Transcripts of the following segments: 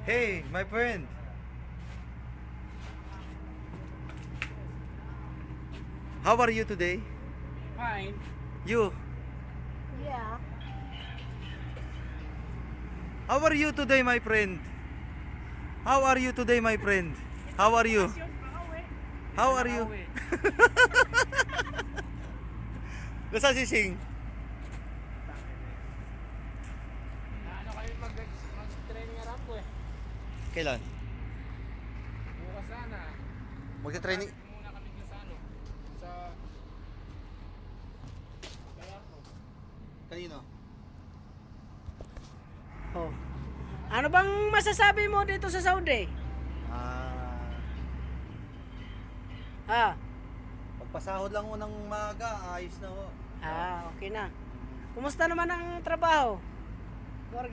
Hey, my friend. How are you today? Fine. You? Yeah. How are you today, my friend? How are you today, my friend? How are you? How are you? Nasaan si Sing? Ano kami mag-training harap ko eh. Kailan? Bukas sana. Magta-training? Muna kami dun sa ano. Sa... Kanino? Oh. Ano bang masasabi mo dito sa Saudi? Ah, Magpasahod lang ho ng maga, ayos na ho. okay na. Kumusta naman ang trabaho?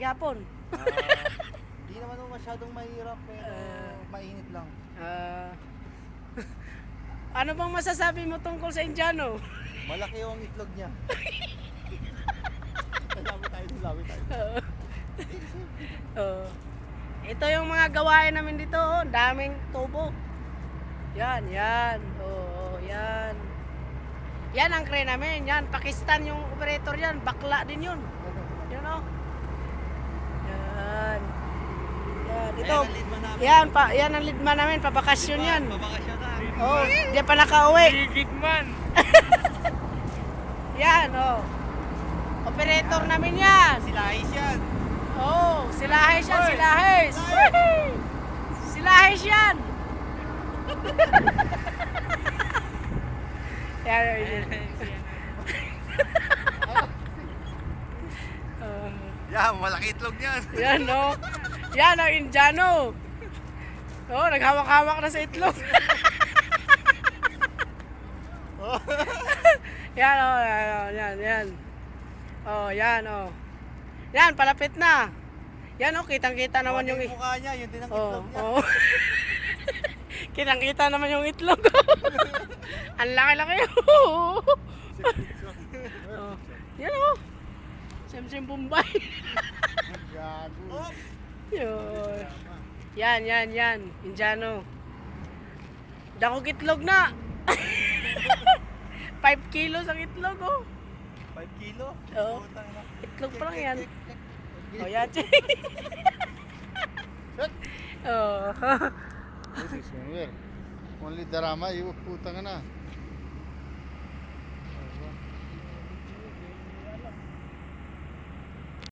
Gapon. Di naman ho masyadong mahirap pero mainit lang. Ano bang masasabi mo tungkol sa Indiano? Malaki ho ang itlog niya. Lawi tayo. Ito yung mga gawain namin dito, oh. Daming tubo. Yan. Oo, yan. Yan ang crane namin. Yan, Pakistan yung operator yan. Bakla din yun. Yun, oh. Yan. Ito. Yan ang leadman namin. Pabakasyon yan. Pabakasyon na. Oh, di pa nakauwi. Ligid man. Yan, oh. Operator namin yan. Silahis yan. Oh, silahis yan, silahis. Silahis yan. Yan. Yan, malaki itlog niyan. Yan, no. Yan ang Indiano. Oh, naghawak-hawak na sa itlog. Yan, oh, yan. Oh, yan, oh. Yan, palapit na. Yan, oh, kitang-kita naman yung... mukha niya, yun din ang Oh, itlog niya. oh. Kitang-kita naman yung itlog. Ang laki-laki. Oh. Yan, oh. Sim Bombay. Oh, Yan. Indiano. Dakog itlog na. 5 kilos ang itlog, oh. 5 kilo? Oo. Putang ina. Itlog pa lang yan. Oh, yan. Oh. This is where only drama you putang na.